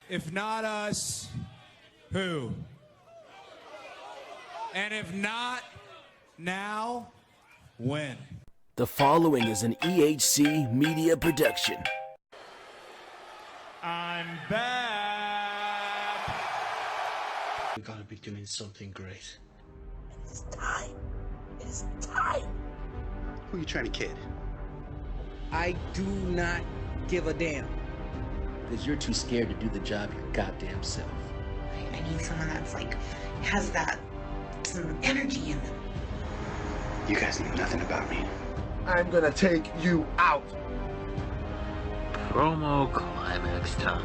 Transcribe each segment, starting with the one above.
If not us, who? And if not now, when? The following is an EHC media production. I'm back. We gotta be doing something great. It's time. It's time. Who are you trying to kid? I do not give a damn. Because you're too scared to do the job your goddamn self. I need someone that's has that some energy in them. You guys know nothing about me. I'm gonna take you out. Promo climax time.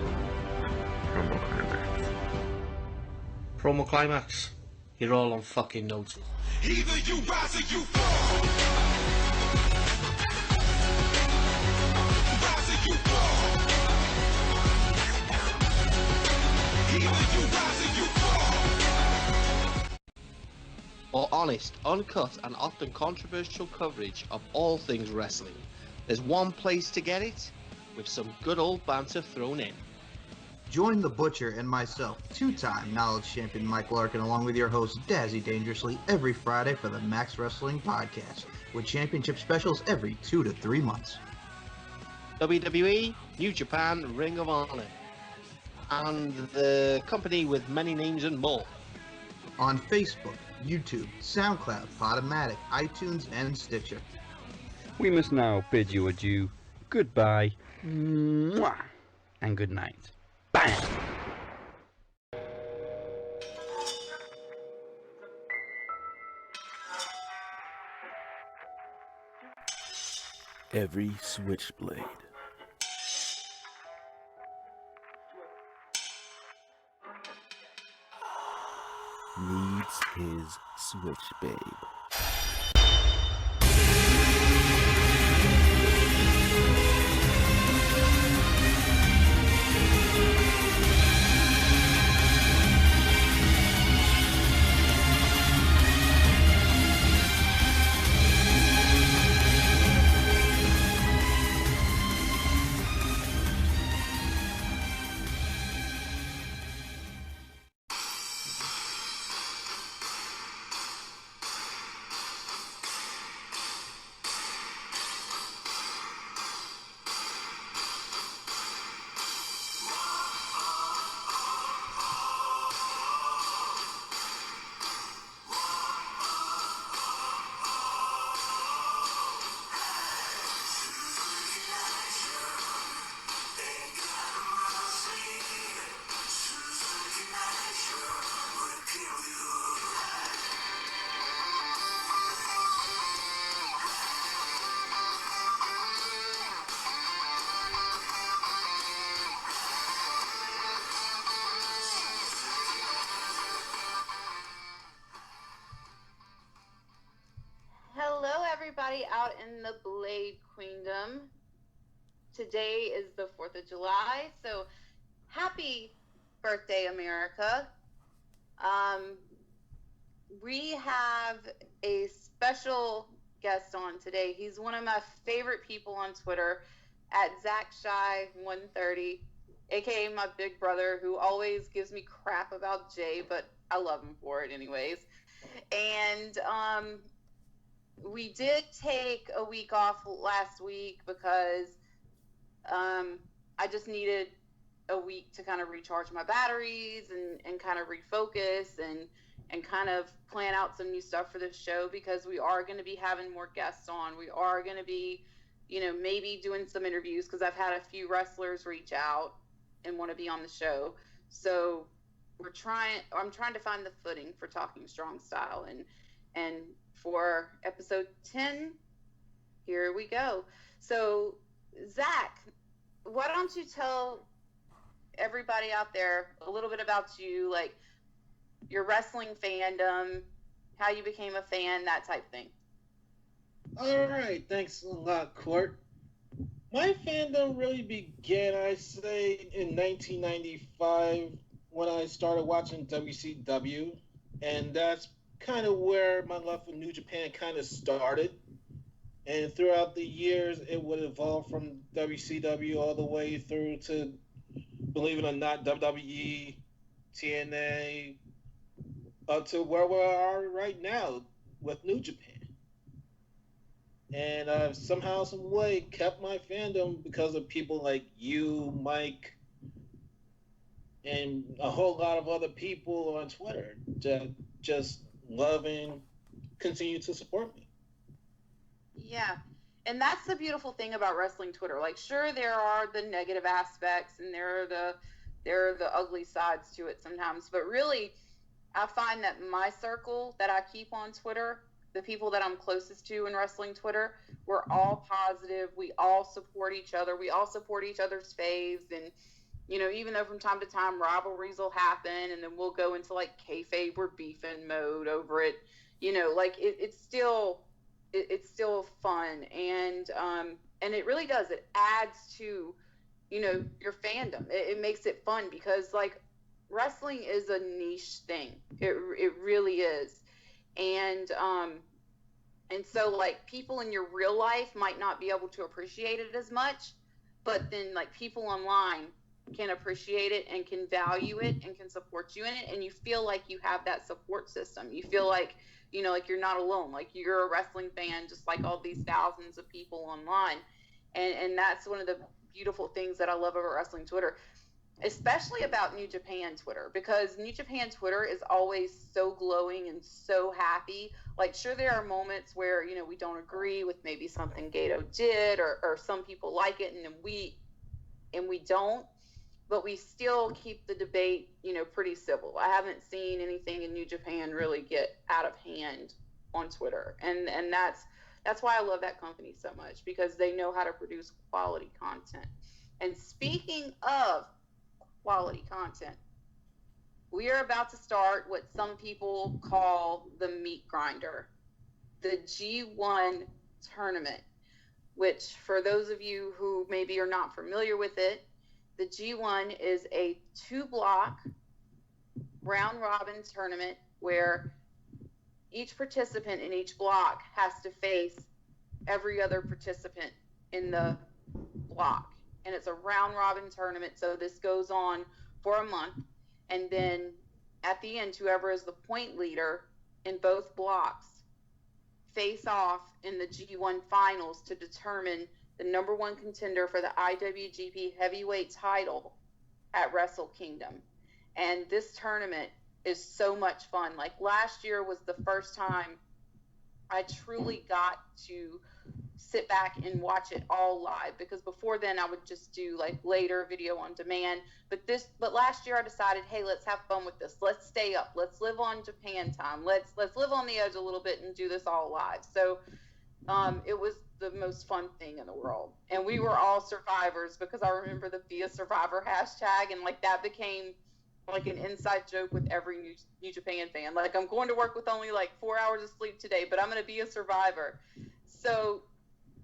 Promo climax. You're all on fucking notes. Either you rise or you fall. Rise or you fall. Either you rise or you fall. For honest, uncut, and often controversial coverage of all things wrestling, there's one place to get it, with some good old banter thrown in. Join the Butcher and myself, two-time Knowledge Champion Mike Larkin, along with your host Dazzy Dangerously, every Friday for the Max Wrestling Podcast, with championship specials every 2 to 3 months. WWE, New Japan, Ring of Honor, and the company with many names and more. On Facebook, YouTube, SoundCloud, Podomatic, iTunes, and Stitcher. We must now bid you adieu, goodbye, mwah, and good night. Bam! Every switchblade needs his switch babe. Everybody out in the Blade Queendom. Today is the 4th of July, so happy birthday, America. We have a special guest on today. He's one of my favorite people on Twitter, at ZachShy130, aka my big brother, who always gives me crap about Jay, but I love him for it anyways. And we did take a week off last week because I just needed a week to kind of recharge my batteries and kind of refocus and kind of plan out some new stuff for this show, because we are going to be having more guests on. We are going to be, maybe doing some interviews, because I've had a few wrestlers reach out and want to be on the show. So I'm trying to find the footing for Talking Strong Style, and for episode 10, here we go. So, Zach, why don't you tell everybody out there a little bit about you, like your wrestling fandom, how you became a fan, that type thing. All right, thanks a lot, Court. My fandom really began, I say, in 1995 when I started watching WCW, and that's kind of where my love for New Japan kind of started. And throughout the years, it would evolve from WCW all the way through to believe it or not, WWE, TNA, up to where we are right now with New Japan. And I've somehow, some way kept my fandom because of people like you, Mike, and a whole lot of other people on Twitter that just love and continue to support me. Yeah. And that's the beautiful thing about wrestling Twitter. Like, sure, there are the negative aspects and there are the ugly sides to it sometimes. But really, I find that my circle that I keep on Twitter, the people that I'm closest to in wrestling Twitter, we're all positive. We all support each other. We all support each other's faves. And, you know, even though from time to time rivalries will happen and then we'll go into like kayfabe or beefing mode over it, you know, like it's still fun. And it really does. It adds to, you know, your fandom. It makes it fun because like wrestling is a niche thing. It really is. And so like people in your real life might not be able to appreciate it as much, but then like people online can appreciate it and can value it and can support you in it. And you feel like you have that support system. You feel like, you know, like you're not alone, like you're a wrestling fan, just like all these thousands of people online. And that's one of the beautiful things that I love about wrestling Twitter, especially about New Japan Twitter, because New Japan Twitter is always so glowing and so happy. Like, sure, there are moments where, you know, we don't agree with maybe something Gato did, or some people like it and we don't, but we still keep the debate, you know, pretty civil. I haven't seen anything in New Japan really get out of hand on Twitter. And that's why I love that company so much, because they know how to produce quality content. And speaking of quality content, we are about to start what some people call the meat grinder, the G1 tournament, which for those of you who maybe are not familiar with it, the G1 is a 2-block round robin tournament where each participant in each block has to face every other participant in the block. And it's a round robin tournament, so this goes on for a month. And then at the end, whoever is the point leader in both blocks face off in the G1 finals to determine the number one contender for the IWGP Heavyweight title at Wrestle Kingdom. And this tournament is so much fun. Like, last year was the first time I truly got to sit back and watch it all live, because before then I would just do like later video on demand. But last year I decided, hey, let's have fun with this. Let's stay up. Let's live on Japan time. Let's live on the edge a little bit and do this all live. So it was the most fun thing in the world. And we were all survivors, because I remember the Be a Survivor hashtag, and like that became like an inside joke with every New Japan fan. Like, I'm going to work with only like 4 hours of sleep today, but I'm going to be a survivor. So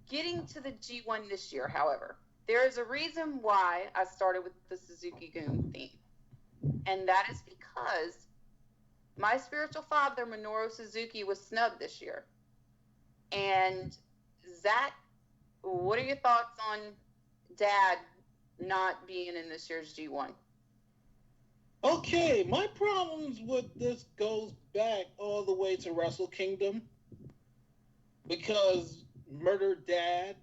getting to the G1 this year, however, there is a reason why I started with the Suzuki-gun theme. And that is because my spiritual father, Minoru Suzuki, was snubbed this year. And Zach, what are your thoughts on Dad not being in this year's G1? Okay, my problems with this goes back all the way to Wrestle Kingdom, because Murder Dad,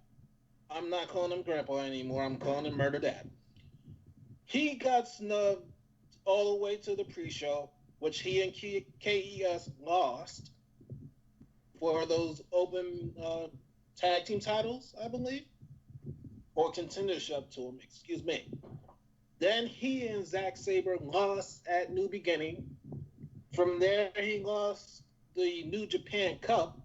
I'm not calling him Grandpa anymore, I'm calling him Murder Dad. He got snubbed all the way to the pre-show, which he and KES lost for those open tag team titles, I believe, or contendership to him, excuse me. Then he and Zack Sabre lost at New Beginning. From there, he lost the New Japan Cup.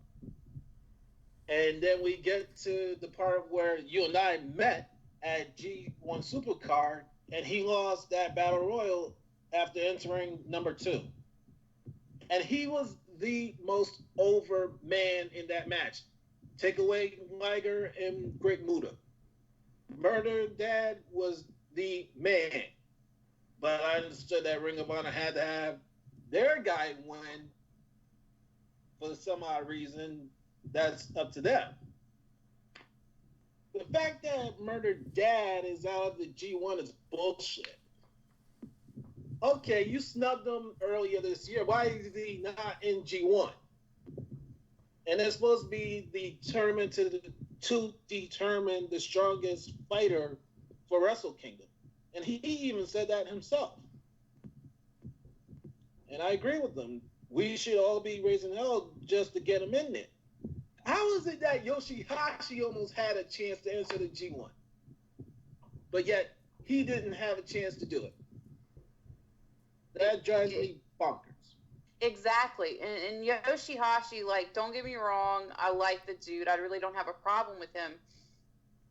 And then we get to the part where you and I met at G1 Supercard, and he lost that Battle Royal after entering number 2. And he was the most over man in that match. Take away Liger and Great Muta. Murder Dad was the man. But I understood that Ring of Honor had to have their guy win for some odd reason. That's up to them. The fact that Murder Dad is out of the G1 is bullshit. Okay, you snubbed him earlier this year. Why is he not in G1? And it's supposed to be the tournament to determine the strongest fighter for Wrestle Kingdom. And he even said that himself. And I agree with him. We should all be raising hell just to get him in there. How is it that Yoshihashi almost had a chance to enter the G1? But yet, he didn't have a chance to do it. That drives me bonkers. Exactly. And Yoshihashi, like, don't get me wrong, I like the dude. I really don't have a problem with him.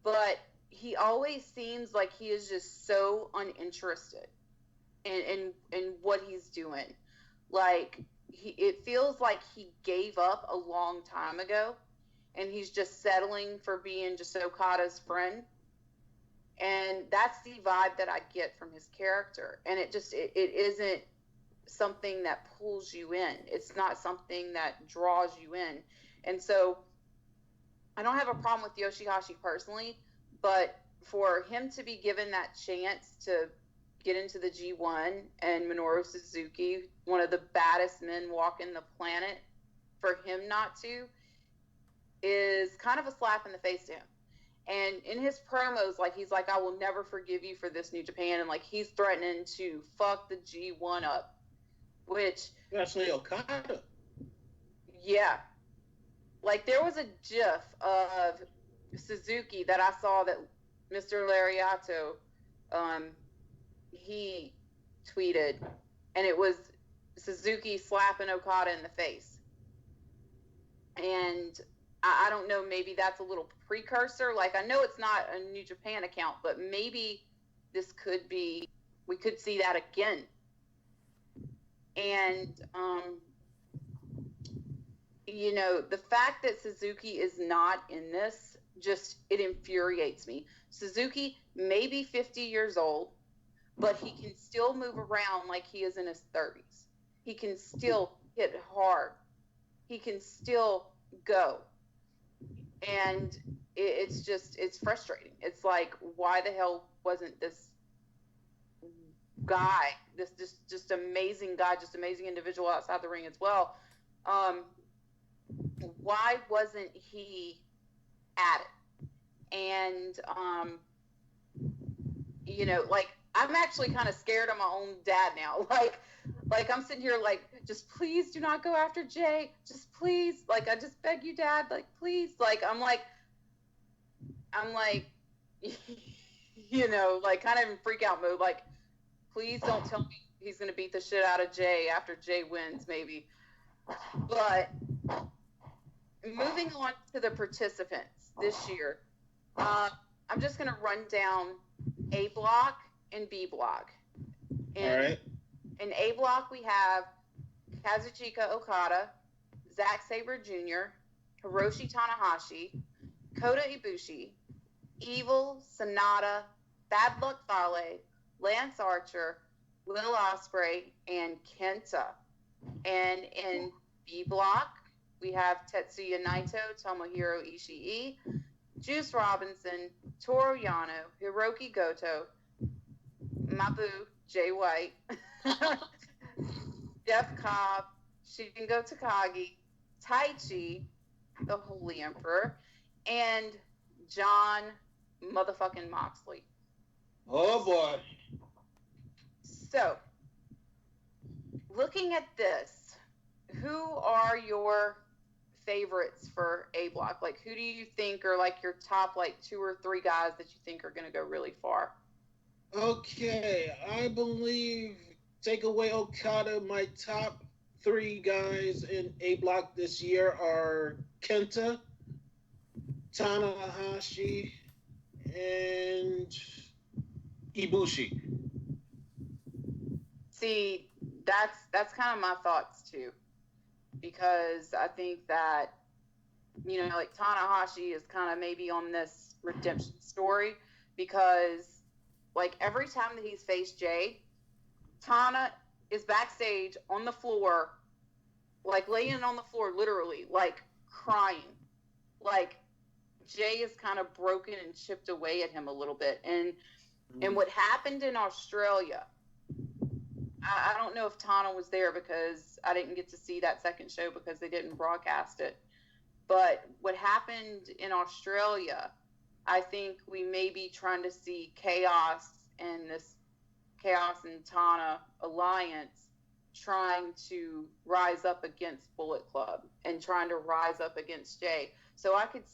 But he always seems like he is just so uninterested in what he's doing. Like, it feels like he gave up a long time ago, and he's just settling for being just Okada's friend. And that's the vibe that I get from his character. And it isn't something that pulls you in. It's not something that draws you in. And so I don't have a problem with Yoshihashi personally, but for him to be given that chance to get into the G1 and Minoru Suzuki, one of the baddest men walking the planet, for him not to is kind of a slap in the face to him. And in his promos, like, he's like, I will never forgive you for this, New Japan. And, like, he's threatening to fuck the G1 up, which... Especially Okada. Yeah. Like, there was a gif of Suzuki that I saw that Mr. Lariato, he tweeted, and it was Suzuki slapping Okada in the face. And I don't know, maybe that's a little precursor. Like, I know it's not a New Japan account, but maybe this could be, we could see that again. And, you know, the fact that Suzuki is not in this, just, it infuriates me. Suzuki may be 50 years old, but he can still move around like he is in his 30s. He can still hit hard. He can still go. And it's just, it's frustrating. It's like, why the hell wasn't this guy, this just amazing guy, just amazing individual outside the ring as well, why wasn't he at it? And, you know, like, I'm actually kind of scared of my own dad now. Like I'm sitting here like, just please do not go after Jay. Just please. Like, I just beg you, Dad. Like, please. Like, I'm like, you know, like, kind of in freak out mode. Like, please don't tell me he's going to beat the shit out of Jay after Jay wins, maybe. But moving on to the participants this year, I'm just going to run down A block and B block. And all right. In A block, we have Kazuchika Okada, Zack Sabre Jr., Hiroshi Tanahashi, Kota Ibushi, Evil, Sonata, Bad Luck Fale, Lance Archer, Will Ospreay, and Kenta. And in B block, we have Tetsuya Naito, Tomohiro Ishii, Juice Robinson, Toru Yano, Hiroki Goto, Mabu, Jay White, Jeff Cobb, Shingo Takagi, Taichi, the Holy Emperor, and John motherfucking Moxley. Oh boy. So, looking at this, who are your favorites for A block? Like, who do you think are like your top like 2 or 3 guys that you think are going to go really far? Okay, I believe, take away Okada, my top 3 guys in A block this year are Kenta, Tanahashi, and Ibushi. See, that's kind of my thoughts too, because I think that, you know, like, Tanahashi is kind of maybe on this redemption story, because like every time that he's faced Jay, Tana is backstage on the floor, like laying on the floor, literally, like crying. Like, Jay is kind of broken and chipped away at him a little bit. And what happened in Australia I don't know if Tana was there because I didn't get to see that second show because they didn't broadcast it. But what happened in Australia, I think we may be trying to see Chaos and this Chaos and Tana alliance trying to rise up against Bullet Club and trying to rise up against Jay. So I could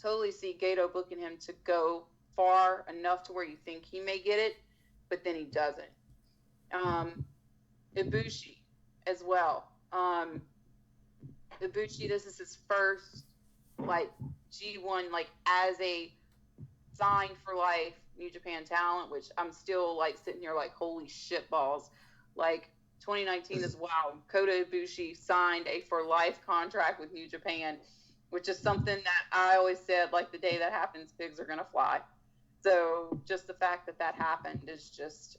totally see Gato booking him to go far enough to where you think he may get it, but then he doesn't. Ibushi as well. Ibushi, this is his first like G1 like as a signed for life New Japan talent, which I'm still like sitting here like holy shit balls. Like 2019 is wow. Kota Ibushi signed a for life contract with New Japan, which is something that I always said like the day that happens, pigs are gonna fly. So just the fact that that happened is just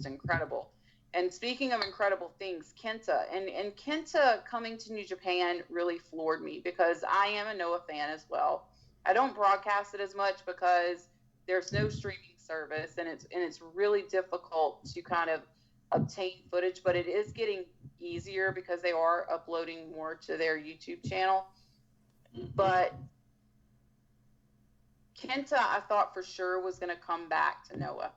incredible. And speaking of incredible things, Kenta and Kenta coming to New Japan really floored me because I am a Noah fan as well. I don't broadcast it as much because there's no streaming service and it's really difficult to kind of obtain footage, but it is getting easier because they are uploading more to their YouTube channel. But Kenta, I thought for sure was going to come back to Noah.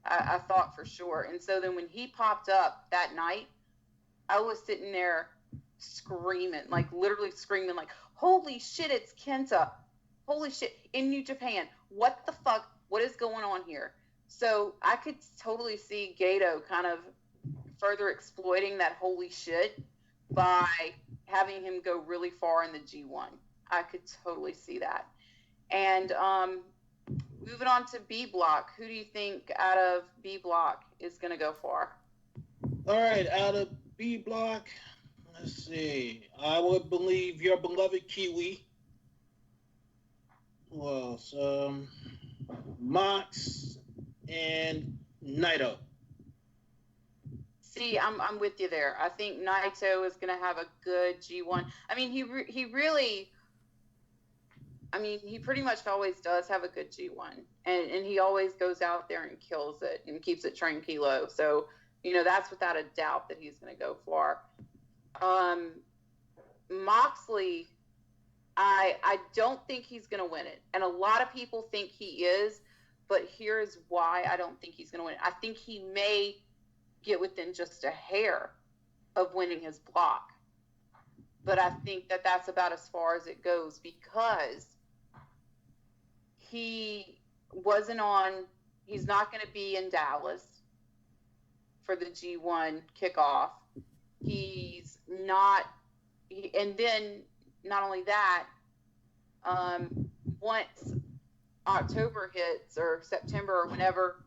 I thought for sure. And so then when he popped up that night, I was sitting there screaming, like literally screaming, like, holy shit, it's Kenta. Holy shit, in New Japan. What the fuck? What is going on here? So I could totally see Gato kind of further exploiting that holy shit by having him go really far in the G1. I could totally see that. And moving on to B Block, who do you think out of B Block is going to go far? All right, out of B Block, let's see. I would believe your beloved Kiwi. Who else? Mox and Naito. See, I'm with you there. I think Naito is going to have a good G1. I mean, he pretty much always does have a good G1, and he always goes out there and kills it and keeps it tranquilo. So, that's without a doubt that he's going to go far. Moxley, I don't think he's going to win it, and a lot of people think he is, but here's why I don't think he's going to win it. I think he may get within just a hair of winning his block, but I think that that's about as far as it goes because he's not going to be in Dallas for the G1 kickoff. And then not only that, once October hits or September or whenever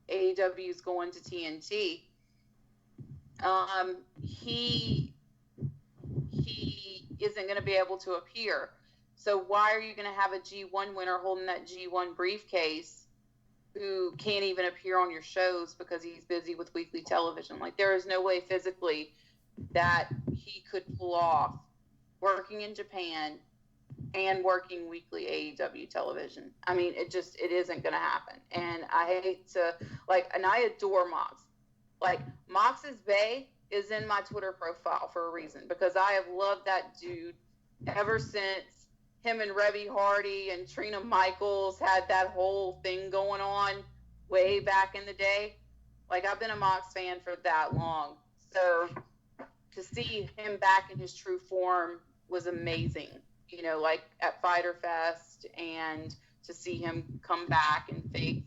AEW is going to TNT, he isn't going to be able to appear. So why are you going to have a G1 winner holding that G1 briefcase who can't even appear on your shows because he's busy with weekly television? Like, there is no way physically that he could pull off working in Japan and working weekly AEW television. I mean, it isn't going to happen. And I hate to, and I adore Mox. Like, Mox's Bay is in my Twitter profile for a reason because I have loved that dude ever since him and Reby Hardy and Trina Michaels had that whole thing going on way back in the day. Like, I've been a Mox fan for that long. So to see him back in his true form was amazing, at Fyter Fest, and to see him come back and face,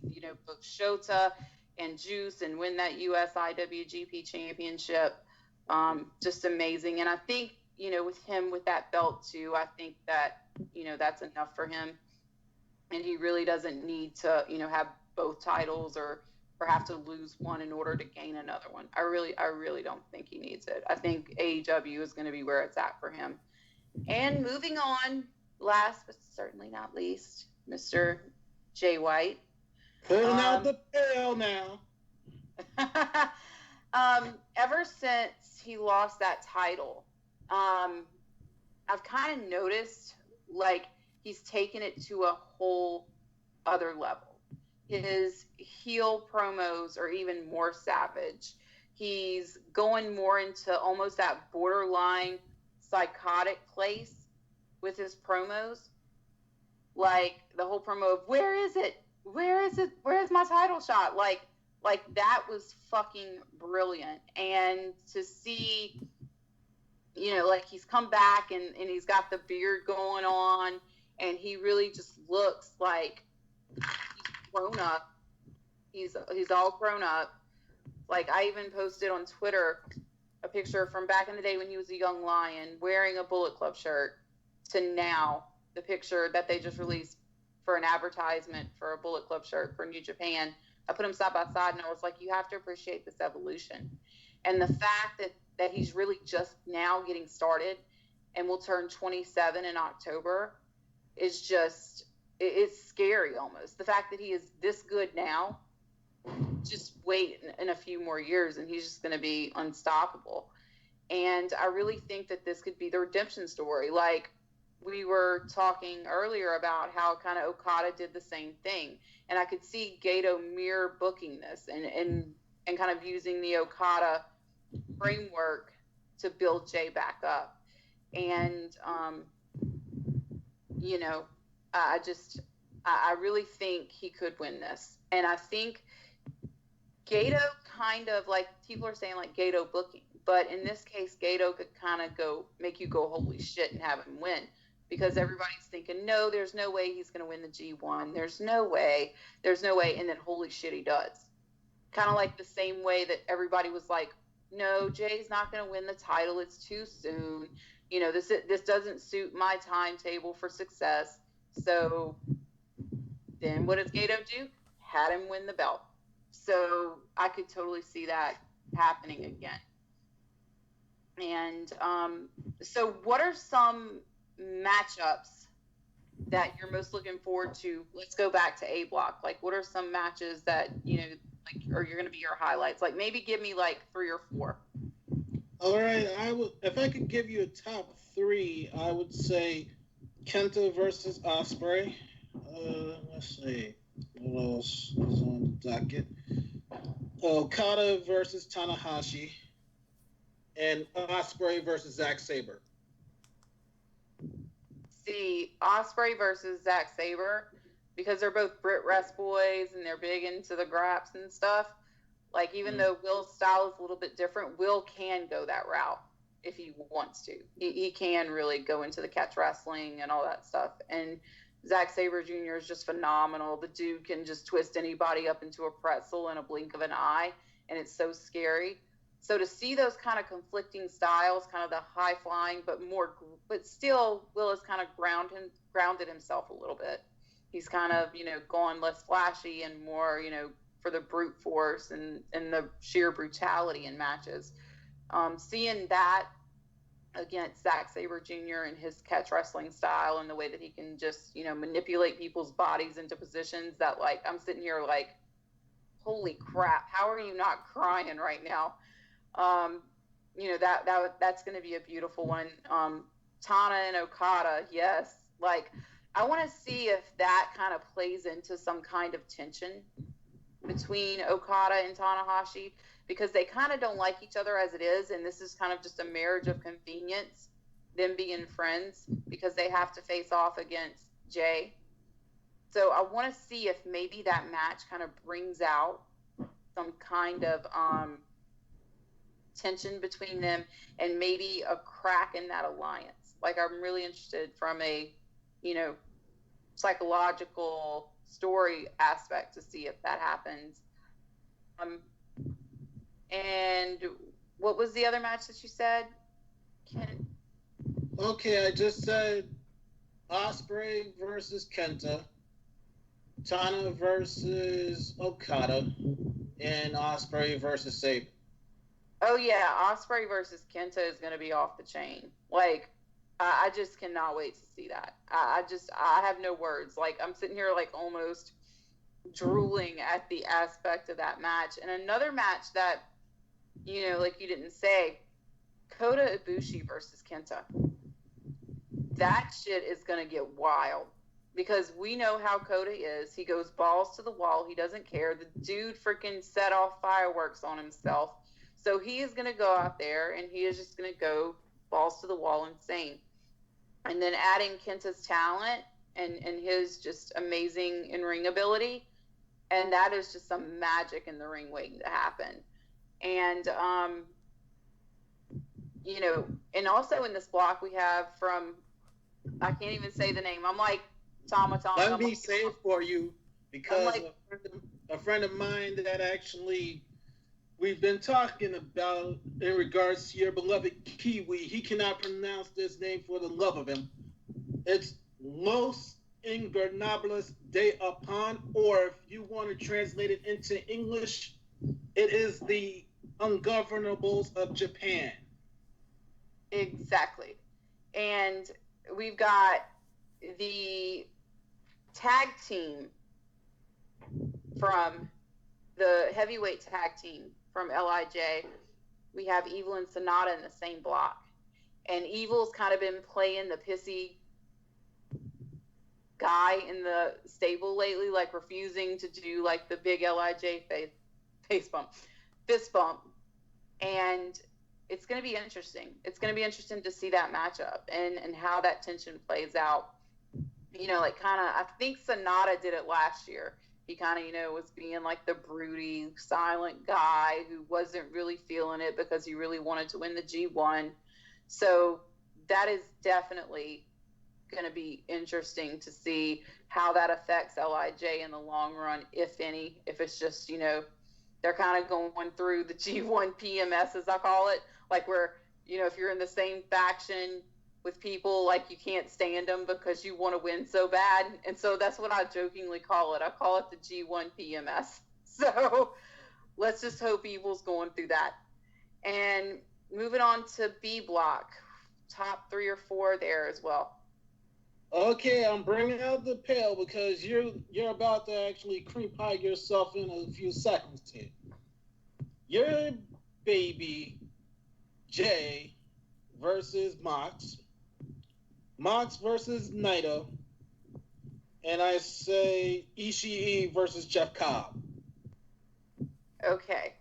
both Shota and Juice and win that US IWGP championship. Just amazing. And I think, with him with that belt too, I think that, that's enough for him. And he really doesn't need to, have both titles or have to lose one in order to gain another one. I really don't think he needs it. I think AEW is going to be where it's at for him. And moving on, last but certainly not least, Mr. Jay White. Pulling out the tail now. Ever since he lost that title, I've kind of noticed, he's taken it to a whole other level. his heel promos are even more savage. He's going more into almost that borderline psychotic place with his promos. Like the whole promo of where is it? Where's my title shot? Like that was fucking brilliant. And to see, like he's come back and he's got the beard going on and he really just looks like he's grown up. He's all grown up. Like I even posted on Twitter a picture from back in the day when he was a young lion wearing a Bullet Club shirt to now the picture that they just released for an advertisement for a Bullet Club shirt for New Japan. I put them side by side and I was like, you have to appreciate this evolution. And the fact that he's really just now getting started and will turn 27 in October is just, it's scary almost. The fact that he is this good now, just wait in a few more years and he's just going to be unstoppable. And I really think that this could be the redemption story. Like we were talking earlier about how kind of Okada did the same thing. And I could see Gato mirror booking this and kind of using the Okada framework to build Jay back up. And, I really think he could win this. And I think Gato kind of, like, people are saying, like, Gato booking. But in this case, Gato could kind of make you go, holy shit, and have him win. Because everybody's thinking, no, there's no way he's going to win the G1. There's no way. And then, holy shit, he does. Kind of like the same way that everybody was like, no, Jay's not going to win the title. It's too soon. This doesn't suit my timetable for success. So then what does Gato do? Had him win the belt. So I could totally see that happening again. And so what are some matchups that you're most looking forward to? Let's go back to A Block. Like, what are some matches that, are going to be your highlights? Like, maybe give me like 3 or 4. All right, if I could give you a top 3, I would say Kenta versus Ospreay. Let's see, what else is on the docket? Okada versus Tanahashi, and Ospreay versus Zack Sabre. See, Ospreay versus Zack Sabre, because they're both Brit Rest boys and they're big into the graps and stuff. Like, even though Will's style is a little bit different, Will can go that route if he wants to. He can really go into the catch wrestling and all that stuff. And Zack Sabre Jr. is just phenomenal. The dude can just twist anybody up into a pretzel in a blink of an eye, and it's so scary. So to see those kind of conflicting styles, kind of the high flying, but still Will has kind of grounded himself a little bit. He's kind of, gone less flashy and more, for the brute force and the sheer brutality in matches. Seeing that against Zack Sabre Jr. and his catch wrestling style and the way that he can just, manipulate people's bodies into positions that, like, I'm sitting here like, holy crap, how are you not crying right now? That's going to be a beautiful one. Tana and Okada, yes. Like, I want to see if that kind of plays into some kind of tension between Okada and Tanahashi, because they kind of don't like each other as it is, and this is kind of just a marriage of convenience, them being friends, because they have to face off against Jay. So I want to see if maybe that match kind of brings out some kind of tension between them and maybe a crack in that alliance. Like, I'm really interested from a, psychological story aspect to see if that happens. And what was the other match that you said, Ken? Okay, I just said Ospreay versus Kenta, Tana versus Okada, and Ospreay versus Sabre. Oh yeah, Ospreay versus Kenta is going to be off the chain. Like, I just cannot wait to see that. I have no words. Like, I'm sitting here like almost drooling at the aspect of that match. And another match that, like you didn't say, Kota Ibushi versus Kenta. That shit is going to get wild. because we know how Kota is. He goes balls to the wall. He doesn't care. The dude freaking set off fireworks on himself. So he is going to go out there and he is just going to go balls to the wall insane. And then adding Kenta's talent and his just amazing in-ring ability, and that is just some magic in the ring waiting to happen. And, you know, and also in this block we have from, I can't even say the name. I'm like, Tama. Let me say it for you, because a friend of mine that actually we've been talking about in regards to your beloved Kiwi, he cannot pronounce this name for the love of him. It's Los Ingobernables de Japan, or if you want to translate it into English, it is the Ungovernables of Japan. Exactly. And we've got the tag team from the heavyweight tag team from LIJ. We have Evil and Sonata in the same block. And Evil's kind of been playing the pissy guy in the stable lately, like refusing to do like the big LIJ fist bump. And it's going to be interesting. It's going to be interesting to see that matchup and how that tension plays out. You know, like kind of, I think Sonata did it last year. He kind of, you know, was being like the broody, silent guy who wasn't really feeling it because he really wanted to win the G1. So that is definitely going to be interesting to see how that affects LIJ in the long run, if any. If it's just, you know, they're kind of going through the G1 PMS, as I call it, like where, you know, if you're in the same faction with people, like you can't stand them because you want to win so bad. And so that's what I jokingly call it. I call it the G1 PMS. So let's just hope Evil's going through that. And moving on to B block, top 3 or 4 there as well. Okay, I'm bringing out the pail because you're about to actually cream pie yourself in a few seconds here. Your baby Jay versus Mox. Mox versus Naito. And I say Ishii versus Jeff Cobb. Okay.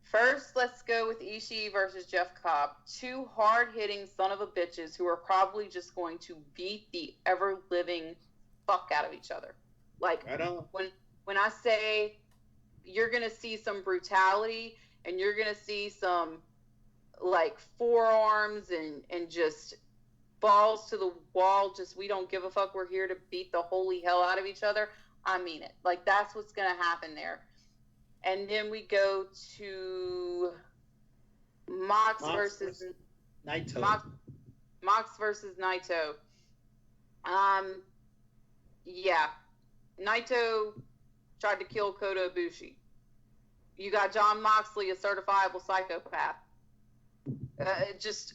First, let's go with Ishii versus Jeff Cobb. 2 hard-hitting son of a bitches who are probably just going to beat the ever-living fuck out of each other. Like, when I say you're going to see some brutality and you're going to see some, like, forearms and just balls to the wall, just we don't give a fuck, we're here to beat the holy hell out of each other, I mean it. Like, that's what's going to happen there. And then we go to Mox versus Naito. Mox versus Naito. Yeah. Naito tried to kill Kota Ibushi. You got John Moxley, a certifiable psychopath. Just,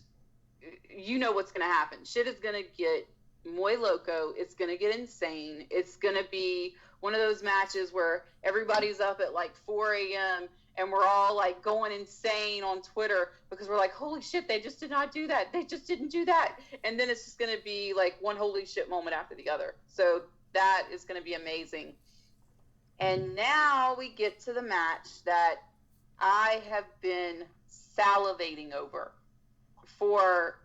you know what's going to happen. Shit is going to get muy loco. It's going to get insane. It's going to be one of those matches where everybody's up at like 4 a.m. and we're all like going insane on Twitter because we're like, holy shit, they just did not do that. They just didn't do that. And then it's just going to be like one holy shit moment after the other. So that is going to be amazing. And now we get to the match that I have been salivating over for,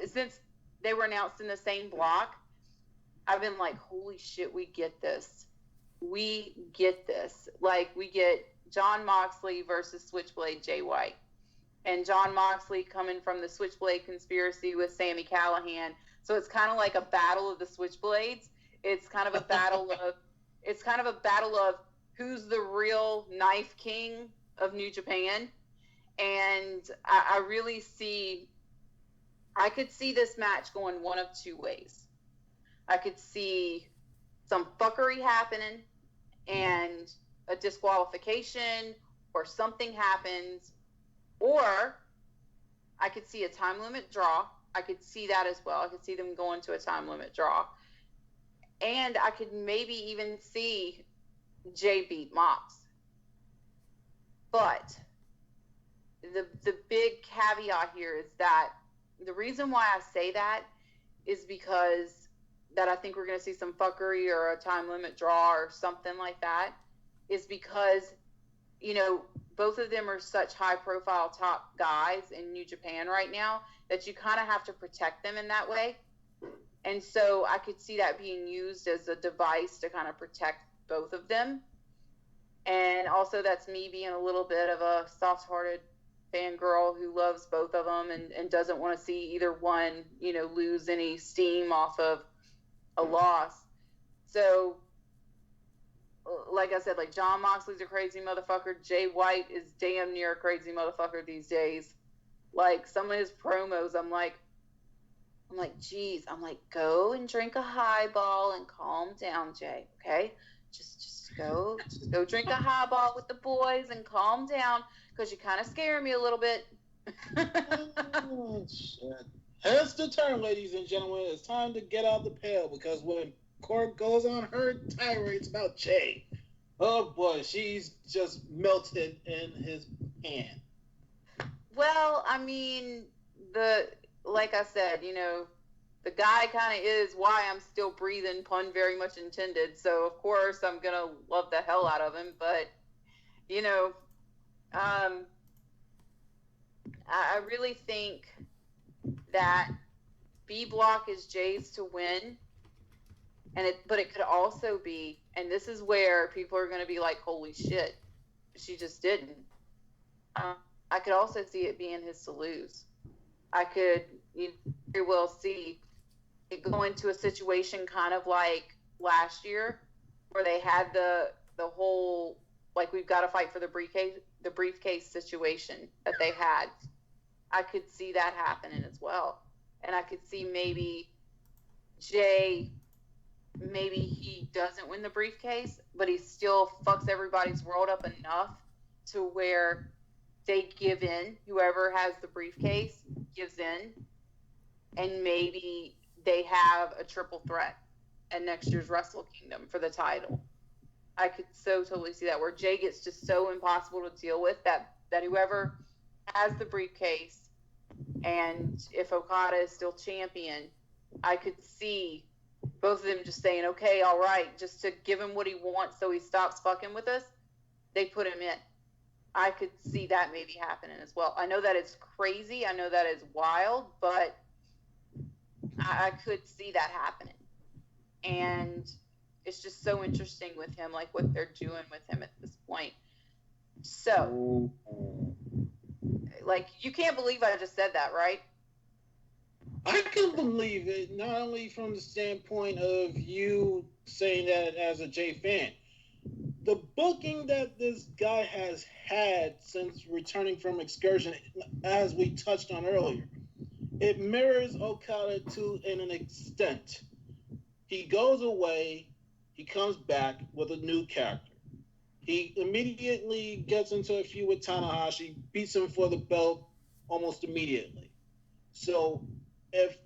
since they were announced in the same block. I've been like, holy shit, we get this. We get this. Like, we get John Moxley versus Switchblade Jay White. And John Moxley coming from the Switchblade conspiracy with Sami Callihan. So it's kind of like a battle of the Switchblades. It's kind of a battle of who's the real knife king of New Japan. And I really I could see this match going one of 2 ways. I could see some fuckery happening and a disqualification or something happens, or I could see a time limit draw. I could see that as well. I could see them going to a time limit draw. And I could maybe even see Jay beat Mox. But the big caveat here is that the reason why I say that is because that I think we're going to see some fuckery or a time limit draw or something like that is because, you know, both of them are such high profile top guys in New Japan right now that you kind of have to protect them in that way. And so I could see that being used as a device to kind of protect both of them. And also that's me being a little bit of a soft-hearted fangirl who loves both of them and doesn't want to see either one, you know, lose any steam off of a loss. So, like I said, like John Moxley's a crazy motherfucker. Jay White is damn near a crazy motherfucker these days. Like some of his promos, I'm like, geez, go and drink a highball and calm down, Jay. Okay, just go drink a highball with the boys and calm down because you kind of scare me a little bit. Oh, shit. Heads to turn, ladies and gentlemen. It's time to get out the pail because when Court goes on her tirades about Jay, oh boy, she's just melted in his hand. Well, I mean, like I said, you know, the guy kind of is why I'm still breathing, pun very much intended. So, of course, I'm going to love the hell out of him. But, you know, I really think that B Block is Jay's to win. But it could also be, and this is where people are going to be like, holy shit, she just didn't. I could also see it being his to lose. I could very well see it go into a situation kind of like last year where they had the whole, like, we've got to fight for the briefcase situation that they had. I could see that happening as well. And I could see maybe Jay, maybe he doesn't win the briefcase, but he still fucks everybody's world up enough to where they give in. Whoever has the briefcase gives in, and maybe they have a triple threat at next year's Wrestle Kingdom for the title. I could so totally see that, where Jay gets just so impossible to deal with that whoever has the briefcase, and if Okada is still champion, I could see both of them just saying, okay, all right, just to give him what he wants so he stops fucking with us, they put him in. I could see that maybe happening as well. I know that it's crazy. I know that it's wild, but I could see that happening. And it's just so interesting with him, like what they're doing with him at this point. So, like, you can't believe I just said that, right? I can believe it, not only from the standpoint of you saying that as a Jay fan. The booking that this guy has had since returning from Excursion, as we touched on earlier, it mirrors Okada to an extent. He goes away, he comes back with a new character. He immediately gets into a feud with Tanahashi, beats him for the belt almost immediately. So if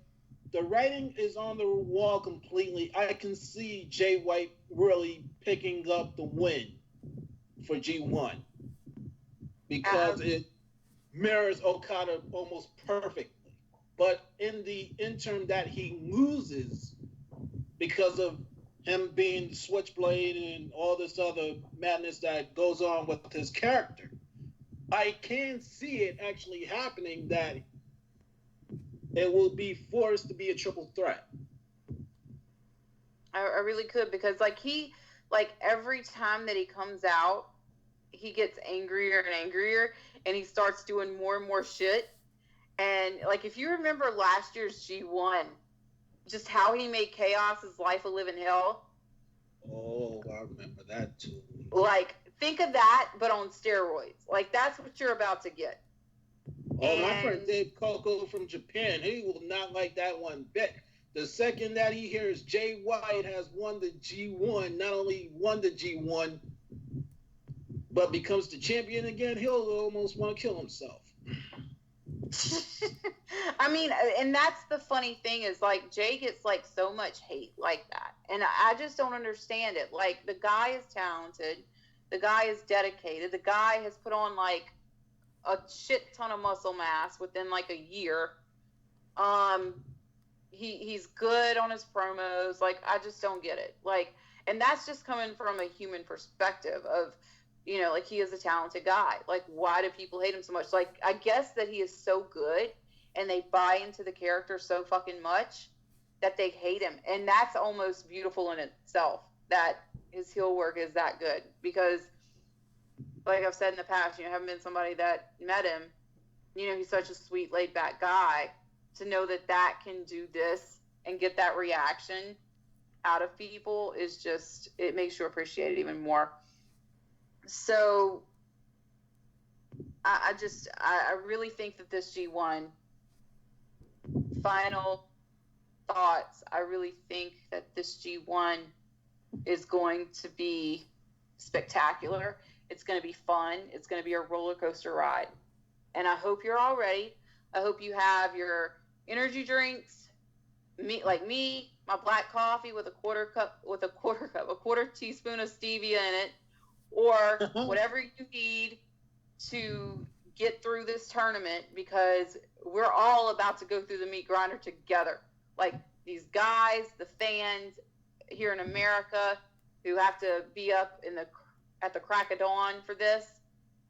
the writing is on the wall completely, I can see Jay White really picking up the win for G1 because it mirrors Okada almost perfectly. But in the interim that he loses because of him being the Switchblade and all this other madness that goes on with his character, I can see it actually happening that it will be forced to be a triple threat. I really could, because every time that he comes out, he gets angrier and angrier, and he starts doing more and more shit. And like, if you remember last year's G1, just how he made Chaos's life a living hell. Oh, I remember that too. Like, think of that, but on steroids. Like, that's what you're about to get. Oh, my friend Dave Coco from Japan, he will not like that one bit. The second that he hears Jay White has won the G1, not only won the G1, but becomes the champion again, he'll almost want to kill himself. I mean, and that's the funny thing is, like, Jay gets, like, so much hate like that. And I just don't understand it. Like, the guy is talented. The guy is dedicated. The guy has put on, like, a shit ton of muscle mass within, like, a year. he's good on his promos. Like, I just don't get it. Like, and that's just coming from a human perspective of, you know, like, he is a talented guy. Like, why do people hate him so much? Like, I guess that he is so good and they buy into the character so fucking much that they hate him. And that's almost beautiful in itself, that his heel work is that good. Because, like I've said in the past, you know, having been somebody that met him, you know, he's such a sweet, laid-back guy. To know that that can do this and get that reaction out of people is just, it makes you appreciate it even more. So I really think that this G1, final thoughts, I really think that this G1 is going to be spectacular. It's going to be fun. It's going to be a roller coaster ride. And I hope you're all ready. I hope you have your energy drinks, like me, my black coffee with a quarter teaspoon of stevia in it, or whatever you need to get through this tournament, because we're all about to go through the meat grinder together. Like, these guys, the fans here in America who have to be up at the crack of dawn for this.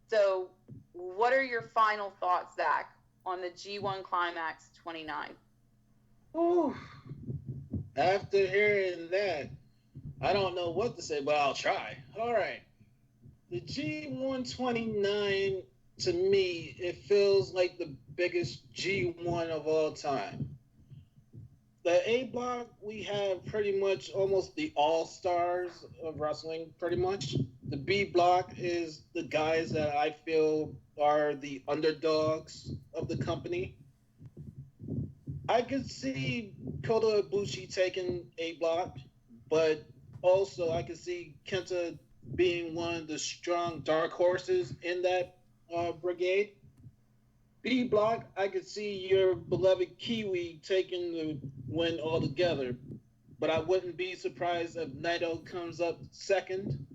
So what are your final thoughts, Zach, on the G1 Climax 29? Ooh. After hearing that, I don't know what to say, but I'll try. All right. The G1 29, to me, it feels like the biggest G1 of all time. The A block, we have pretty much almost the all-stars of wrestling, pretty much. The B block is the guys that I feel are the underdogs of the company. I could see Kota Ibushi taking A block, but also I could see Kenta being one of the strong dark horses in that brigade. B block, I could see your beloved Kiwi taking the win altogether, but I wouldn't be surprised if Naito comes up second.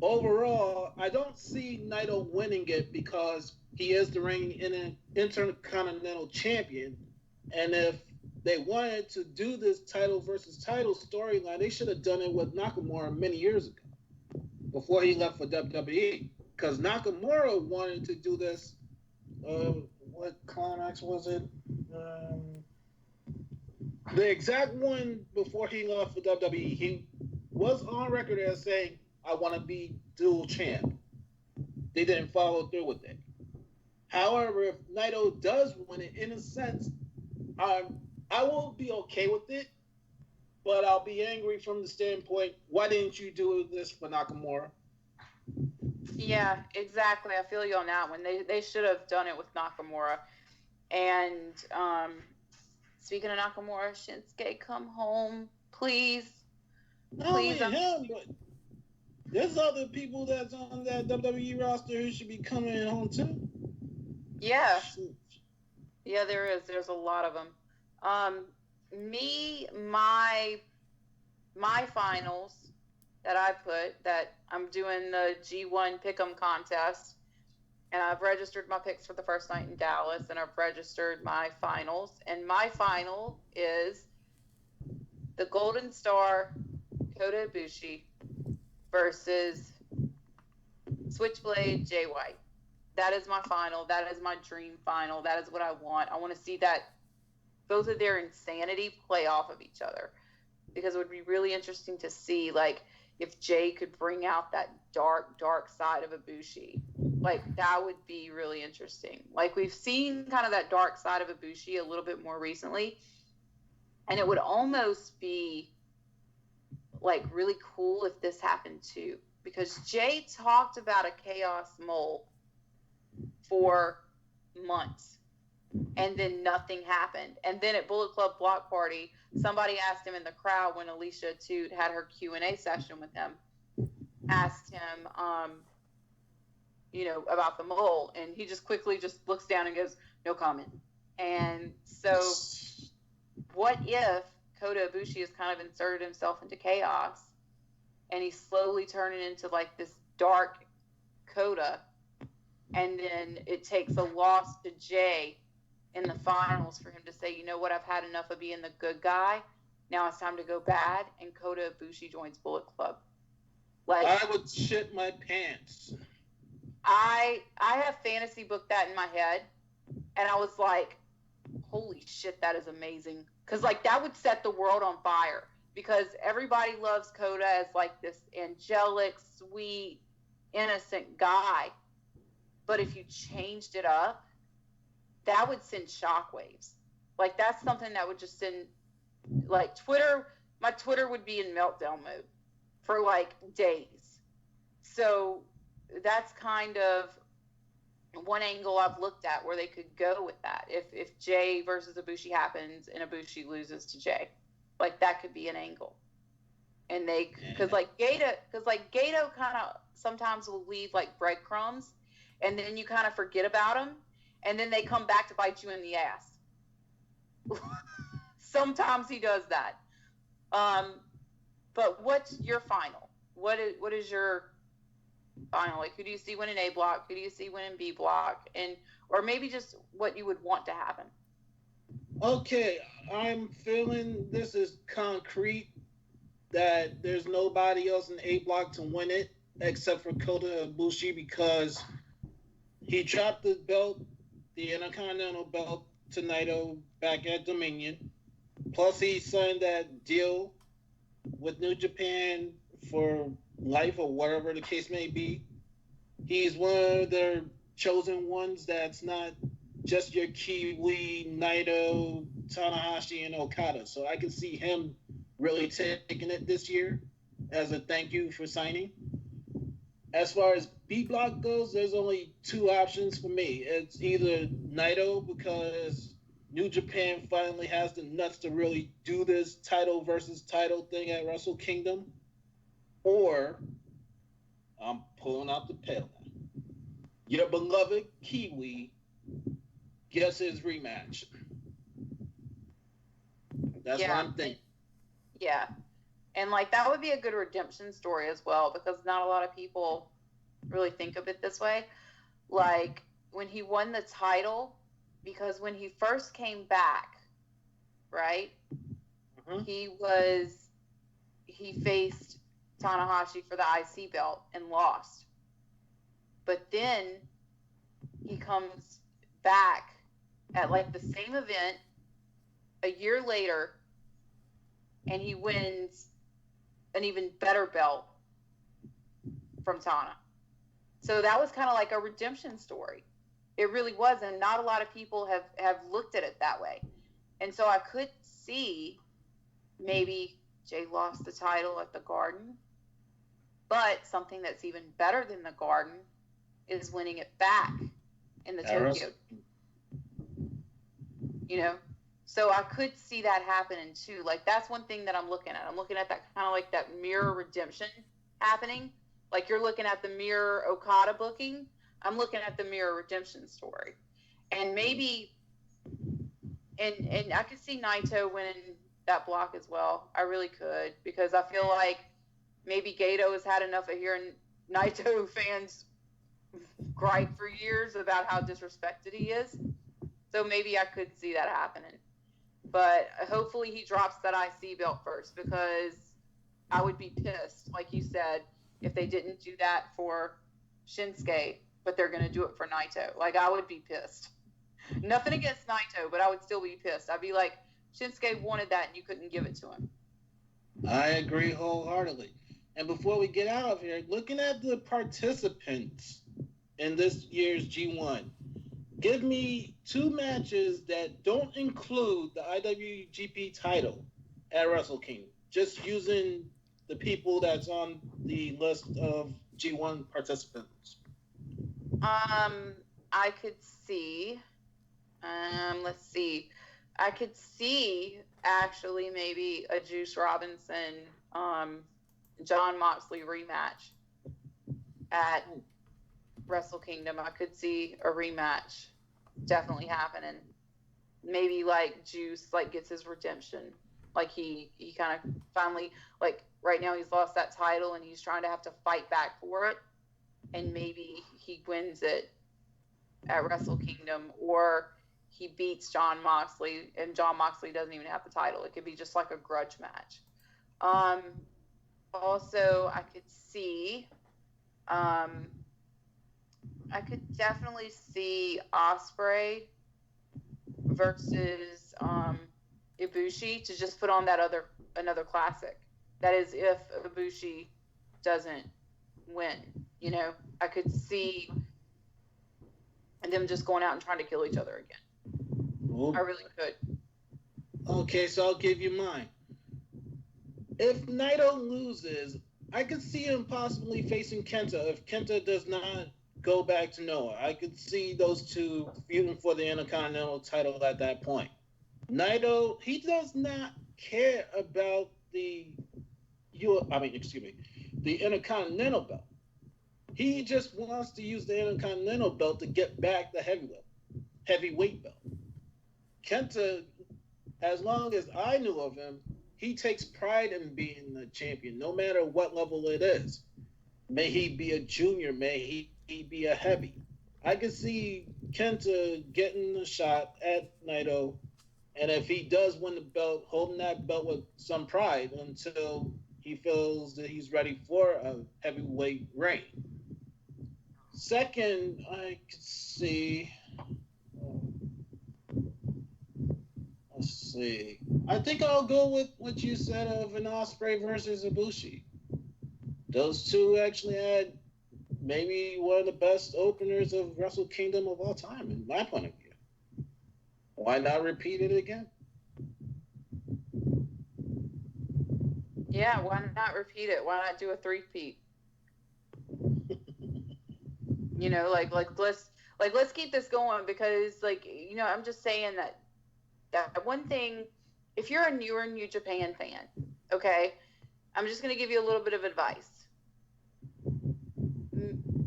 Overall, I don't see Naito winning it because he is the reigning Intercontinental Champion, and if they wanted to do this title versus title storyline, they should have done it with Nakamura many years ago, before he left for WWE, because Nakamura wanted to do this. What climax was it? The exact one before he left for WWE. He was on record as saying, I want to be dual champ. They didn't follow through with it. However, if Naito does win it, in a sense, I will be okay with it, but I'll be angry from the standpoint, why didn't you do this for Nakamura? Yeah, exactly. I feel you on that one. They should have done it with Nakamura. And speaking of Nakamura, Shinsuke, come home, please. Not only him, but there's other people that's on that WWE roster who should be coming home too. Yeah. Yeah, there is. There's a lot of them. My finals that I put, that I'm doing the G1 Pick'em contest, and I've registered my picks for the first night in Dallas, and I've registered my finals, and my final is the Golden Star Kota Ibushi versus Switchblade Jay White. That is my final. That is my dream final. That is what I want. I want to see that both of their insanity play off of each other, because it would be really interesting to see, like, if Jay could bring out that dark side of Ibushi. Like, that would be really interesting. Like, we've seen kind of that dark side of Ibushi a little bit more recently, and it would almost be, like, really cool if this happened too, because Jay talked about a Chaos Mole for months, and then nothing happened. And then at Bullet Club Block Party, somebody asked him in the crowd when Alicia Toot had her Q&A session with him, asked him, about the mole, and he just quickly just looks down and goes, no comment. And so what if Kota Ibushi has kind of inserted himself into chaos, and he's slowly turning into, like, this dark Kota, and then it takes a loss to Jay in the finals for him to say, you know what, I've had enough of being the good guy. Now it's time to go bad, and Kota Ibushi joins Bullet Club. Like, I would shit my pants. I have fantasy booked that in my head, and I was like, holy shit, that is amazing. Because, like, that would set the world on fire. Because everybody loves Kota as, like, this angelic, sweet, innocent guy. But if you changed it up, that would send shockwaves. Like, that's something that would just send, like, my Twitter would be in meltdown mode for, like, days. So that's kind of one angle I've looked at where they could go with that. If Jay versus Ibushi happens and Ibushi loses to Jay, like, that could be an angle. And because Gato kind of sometimes will leave like breadcrumbs, and then you kind of forget about them, and then they come back to bite you in the ass. Sometimes he does that. But what's your final? What is your final? Like, who do you see winning A block? Who do you see winning B block? Or maybe just what you would want to happen. Okay, I'm feeling this is concrete, that there's nobody else in A block to win it except for Kota Ibushi, because he dropped the belt, the Intercontinental belt, to Naito back at Dominion. Plus, he signed that deal with New Japan for life, or whatever the case may be. He's one of their chosen ones that's not just your Kiwi, Naito, Tanahashi, and Okada. So I can see him really taking it this year as a thank you for signing. As far as B block goes, there's only two options for me. It's either Naito, because New Japan finally has the nuts to really do this title versus title thing at Wrestle Kingdom, or I'm pulling out the pale now. Your beloved Kiwi gets his rematch. That's what I'm thinking. Yeah. And, like, that would be a good redemption story as well, because not a lot of people really think of it this way. Like, when he won the title, because when he first came back, right, he faced Tanahashi for the IC belt and lost. But then he comes back at, like, the same event a year later, and he wins an even better belt from Tana. So that was kind of like a redemption story. It really was, and not a lot of people have looked at it that way. And so I could see maybe Jay lost the title at the Garden, but something that's even better than the Garden is winning it back in the Tokyo. You know? So I could see that happening too. Like, that's one thing that I'm looking at. I'm looking at that kind of like that mirror redemption happening. Like, you're looking at the mirror Okada booking. I'm looking at the mirror redemption story. And maybe, and I could see Naito winning that block as well. I really could, because I feel like maybe Gato has had enough of hearing Naito fans gripe for years about how disrespected he is. So maybe I could see that happening. But hopefully he drops that IC belt first, because I would be pissed, like you said, if they didn't do that for Shinsuke, but they're going to do it for Naito. Like, I would be pissed. Nothing against Naito, but I would still be pissed. I'd be like, Shinsuke wanted that and you couldn't give it to him. I agree wholeheartedly. And before we get out of here, looking at the participants in this year's G1, give me two matches that don't include the IWGP title at Wrestle Kingdom. Just using the people that's on the list of G1 participants. I could see. Let's see. I could see actually maybe a Juice Robinson, John Moxley rematch at Wrestle Kingdom. I could see a rematch definitely happening. Maybe like Juice like gets his redemption. Like he kind of finally, like right now he's lost that title and he's trying to have to fight back for it. And maybe he wins it at Wrestle Kingdom, or he beats Jon Moxley, and Jon Moxley doesn't even have the title. It could be just like a grudge match. Also, I could definitely see Ospreay versus Ibushi to just put on another classic. That is, if Ibushi doesn't win, I could see them just going out and trying to kill each other again. Ooh. I really could. Okay, so I'll give you mine. If Naito loses, I could see him possibly facing Kenta if Kenta does not go back to Noah. I could see those two feuding for the Intercontinental title at that point. Naito, he does not care about the Intercontinental belt. He just wants to use the Intercontinental belt to get back the heavyweight belt. Kenta, as long as I knew of him, he takes pride in being the champion, no matter what level it is. May he be a junior, may he be a heavy. I could see Kenta getting a shot at Naito, and if he does win the belt, holding that belt with some pride until he feels that he's ready for a heavyweight reign. Second, I could see... Let's see. I think I'll go with what you said of an Ospreay versus Ibushi. Those two actually had maybe one of the best openers of Wrestle Kingdom of all time, in my point of view. Why not repeat it again? Yeah, why not repeat it? Why not do a three-peat? Let's keep this going because, I'm just saying that one thing, if you're a newer New Japan fan, okay, I'm just going to give you a little bit of advice.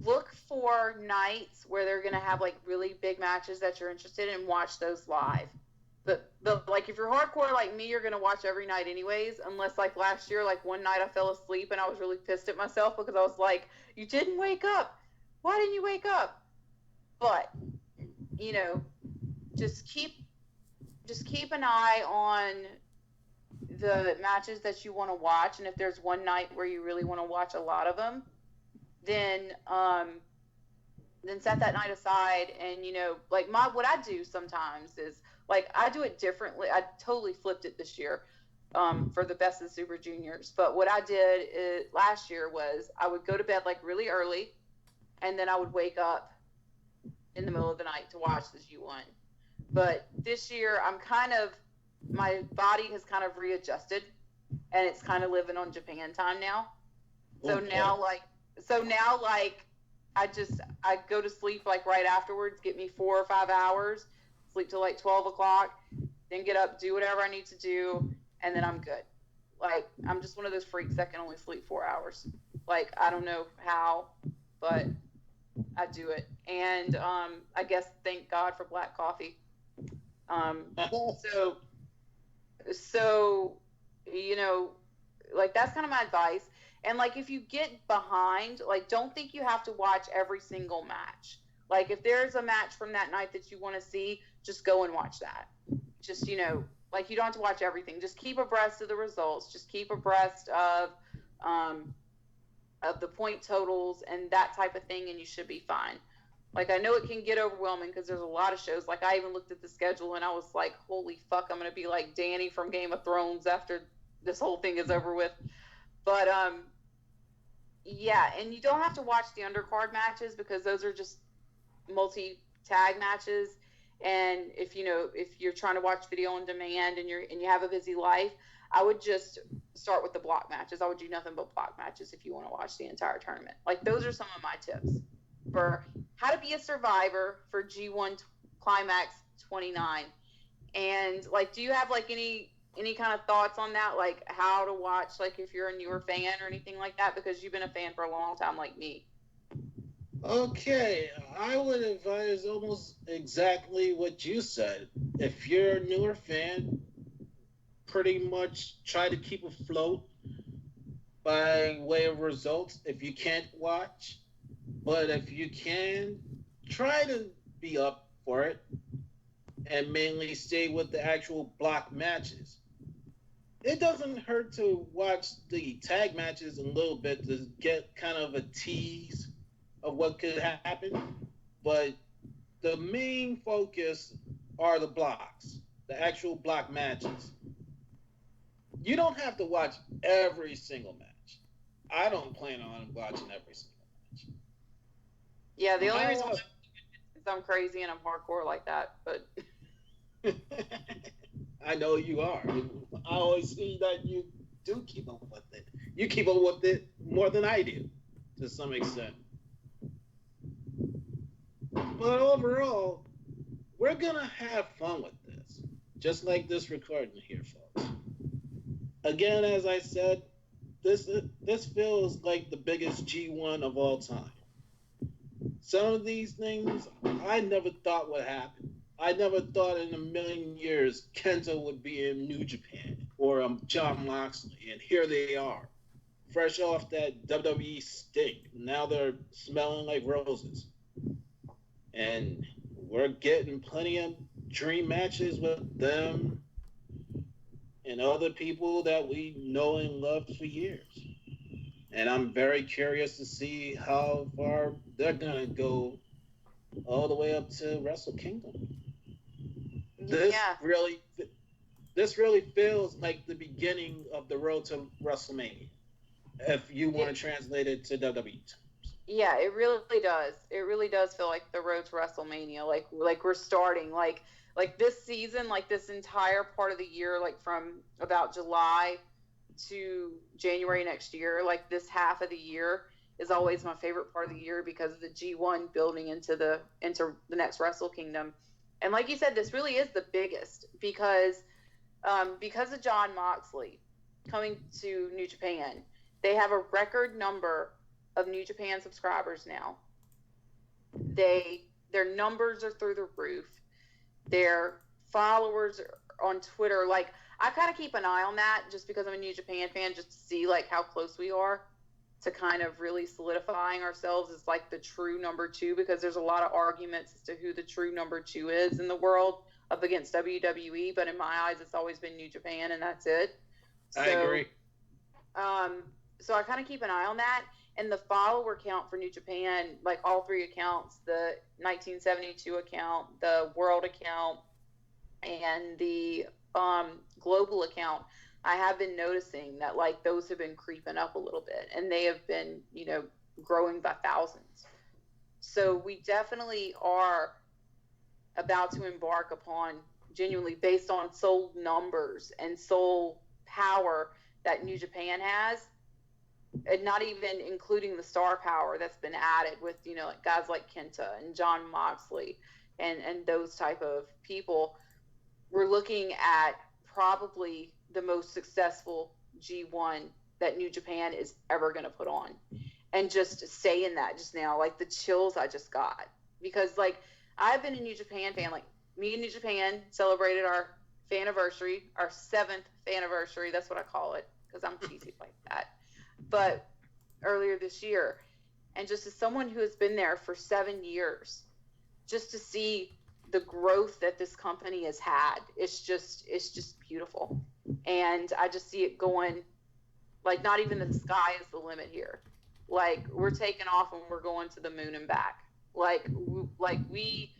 Look for nights where they're going to have really big matches that you're interested in and watch those live. But if you're hardcore like me, you're going to watch every night anyways, unless last year, one night I fell asleep and I was really pissed at myself because I was like, you didn't wake up. Why didn't you wake up? But, just keep an eye on the matches that you want to watch, and if there's one night where you really want to watch a lot of them, then set that night aside. And what I do sometimes is I do it differently. I totally flipped it this year for the Best of the Super Juniors. But what I did last year was I would go to bed really early, and then I would wake up in the middle of the night to watch the G1. But this year, my body has kind of readjusted, and it's kind of living on Japan time now. So Okay. now, I go to sleep right afterwards, get me 4 or 5 hours, sleep till 12 o'clock, then get up, do whatever I need to do, and then I'm good. I'm just one of those freaks that can only sleep 4 hours. I don't know how, but I do it. And I guess thank God for black coffee. So that's kind of my advice. And if you get behind, don't think you have to watch every single match. If there's a match from that night that you want to see, just go and watch that. Just, you don't have to watch everything. Just keep abreast of the results. Just keep abreast of the point totals and that type of thing, and you should be fine. I know it can get overwhelming because there's a lot of shows. I even looked at the schedule and I was like, holy fuck, I'm going to be like Dany from Game of Thrones after this whole thing is over with. But, yeah, and you don't have to watch the undercard matches because those are just multi-tag matches. And if you're trying to watch video on demand and you have a busy life, I would just start with the block matches. I would do nothing but block matches if you want to watch the entire tournament. Those are some of my tips for how to be a survivor for G1 Climax 29. And do you have any kind of thoughts on that, how to watch, if you're a newer fan or anything like that, because you've been a fan for a long time like me? Okay, I would advise almost exactly what you said. If you're a newer fan, pretty much try to keep afloat by way of results if you can't watch. But if you can, try to be up for it. and mainly stay with the actual block matches. It doesn't hurt to watch the tag matches a little bit to get kind of a tease of what could happen, but the main focus are the blocks, the actual block matches. You don't have to watch every single match. I don't plan on watching every single match. Yeah, the only reason why is I'm crazy and I'm hardcore like that, but I know you are. I always see that you do keep up with it. You keep up with it more than I do, to some extent. But overall, we're gonna have fun with this, just like this recording here, folks. Again, as I said, this feels like the biggest G1 of all time. Some of these things I never thought would happen. I never thought in a million years Kenta would be in New Japan or Jon Moxley, and here they are, fresh off that WWE stink. Now they're smelling like roses, and we're getting plenty of dream matches with them and other people that we know and love for years. And I'm very curious to see how far they're gonna go, all the way up to Wrestle Kingdom. This really feels like the beginning of the road to WrestleMania, if you want to translate it to WWE terms. Yeah, it really does. It really does feel like the road to WrestleMania. Like we're starting like this season, like this entire part of the year, like from about July to January next year, like this half of the year is always my favorite part of the year because of the G1 building into the next Wrestle Kingdom. And like you said, this really is the biggest because of Jon Moxley coming to New Japan. They have a record number of New Japan subscribers now. Their numbers are through the roof. Their followers on Twitter, like I kind of keep an eye on that just because I'm a New Japan fan, just to see like how close we are to kind of really solidifying ourselves as like the true number two, because there's a lot of arguments as to who the true number two is in the world up against WWE, but in my eyes it's always been New Japan and that's it. I agree. So I kind of keep an eye on that, and the follower count for New Japan, like all three accounts, the 1972 account, the world account, and the global account, I have been noticing that like those have been creeping up a little bit, and they have been, growing by thousands. So we definitely are about to embark upon, genuinely based on sold numbers and sold power that New Japan has, and not even including the star power that's been added with, like guys like Kenta and Jon Moxley and those type of people. We're looking at probably the most successful G1 that New Japan is ever going to put on. And just saying that just now, like the chills I just got, because like I've been a New Japan fan, like me and New Japan celebrated our faniversary, our 7th faniversary. That's what I call it, because I'm cheesy like that. But earlier this year, and just as someone who has been there for 7 years, just to see the growth that this company has had, it's just beautiful. And I just see it going, like not even the sky is the limit here. Like we're taking off and we're going to the moon and back. Like we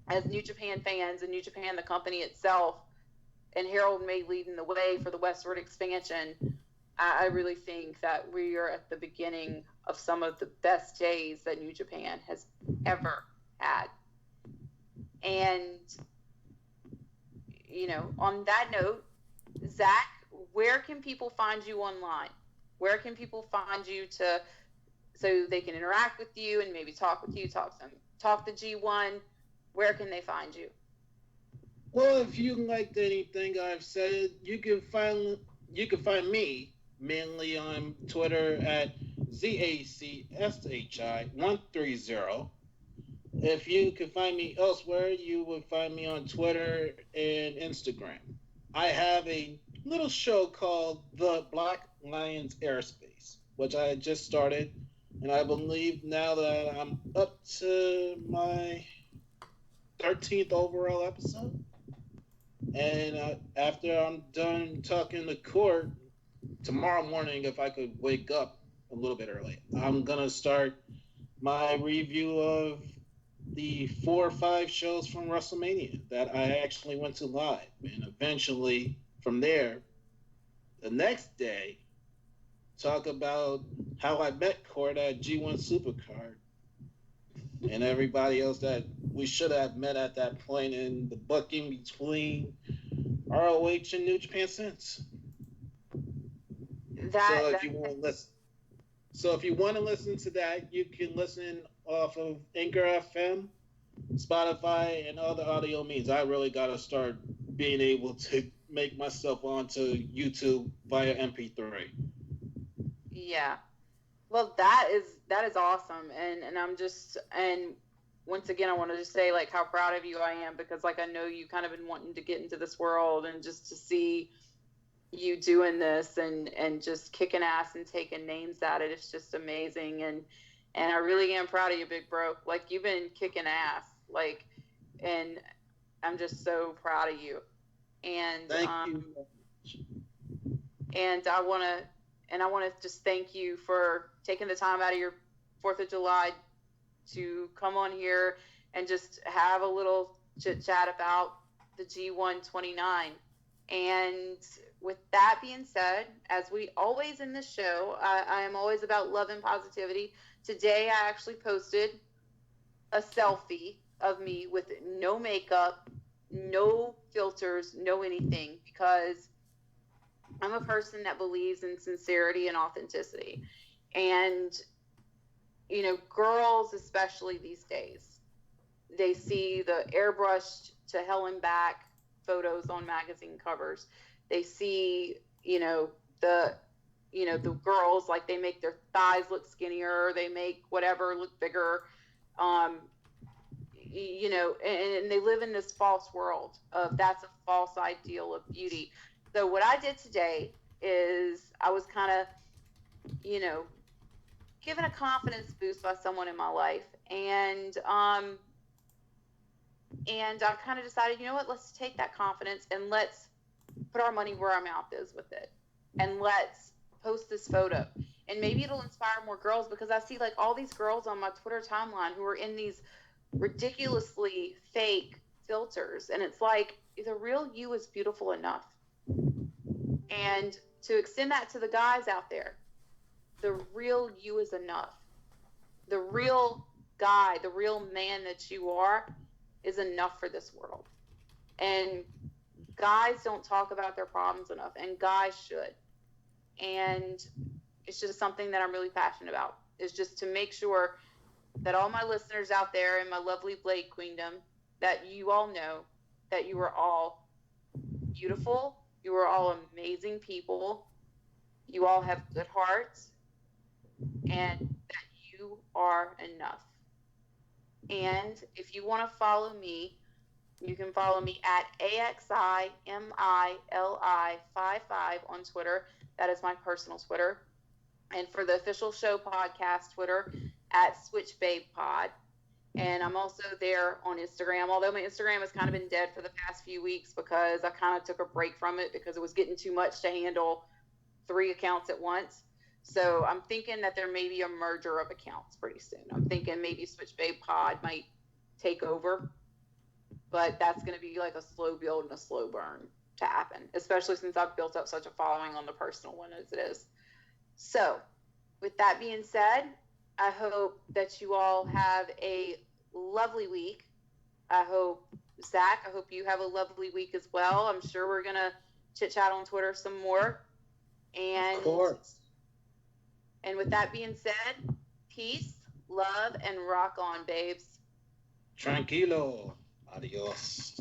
as New Japan fans and New Japan, the company itself, and Harold May leading the way for the westward expansion, I really think that we are at the beginning of some of the best days that New Japan has ever had. And, on that note, Zach, where can people find you online? Where can people find you so they can interact with you and maybe talk with you, talk the G1? Where can they find you? Well, if you liked anything I've said, you can find me mainly on Twitter at ZACSHI130. If you can find me elsewhere, you would find me on Twitter and Instagram. I have a little show called The Black Lions Airspace, which I just started, and I believe now that I'm up to my 13th overall episode. And after I'm done talking to Court, tomorrow morning, if I could wake up a little bit early, I'm going to start my review of the 4 or 5 shows from WrestleMania that I actually went to live. And eventually, from there, the next day, talk about how I met Court at G1 Supercard and everybody else that we should have met at that point in the booking between ROH and New Japan since. So if you want to listen to that, you can listen off of Anchor FM, Spotify, and other audio means. I really got to start being able to make myself onto YouTube via MP3. Yeah. Well, that is awesome, and I'm just, and once again, I want to just say like how proud of you I am, because like I know you kind of been wanting to get into this world, and just to see you doing this and just kicking ass and taking names at it, it's just amazing, and I really am proud of you, big bro. Like, you've been kicking ass, like, and I'm just so proud of you. And Thank you. And I want to just thank you for taking the time out of your 4th of July to come on here and just have a little chit chat about the G129. And with that being said, as we always in this show, I am always about love and positivity. Today I actually posted a selfie of me with no makeup, no filters, no anything, because I'm a person that believes in sincerity and authenticity. And, you know, girls, especially these days, they see the airbrushed to hell and back photos on magazine covers. They see, the girls, like, they make their thighs look skinnier, they make whatever look bigger, and they live in this false world of that's a false ideal of beauty. So what I did today is I was kind of, given a confidence boost by someone in my life, and I kind of decided, you know what, let's take that confidence and let's put our money where our mouth is with it, and let's post this photo, and maybe it'll inspire more girls, because I see like all these girls on my Twitter timeline who are in these ridiculously fake filters, and it's like, the real you is beautiful enough. And to extend that to the guys out there, the real you is enough. The real guy, the real man that you are is enough for this world. And guys don't talk about their problems enough, and guys should. And it's just something that I'm really passionate about, is just to make sure that all my listeners out there in my lovely Blade Queendom, that you all know that you are all beautiful, you are all amazing people, you all have good hearts, and that you are enough. And if you want to follow me, you can follow me at AXIMILI55 on Twitter. That is my personal Twitter. And for the official show podcast Twitter, at SwitchBabePod. And I'm also there on Instagram, although my Instagram has kind of been dead for the past few weeks because I kind of took a break from it because it was getting too much to handle 3 accounts at once. So I'm thinking that there may be a merger of accounts pretty soon. I'm thinking maybe SwitchBabePod might take over, but that's going to be like a slow build and a slow burn to happen, especially since I've built up such a following on the personal one as it is. So with that being said, I hope that you all have a lovely week. I hope, Zach, I hope you have a lovely week as well. I'm sure we're going to chit-chat on Twitter some more. And, of course. And with that being said, peace, love, and rock on, babes. Tranquilo. Adios.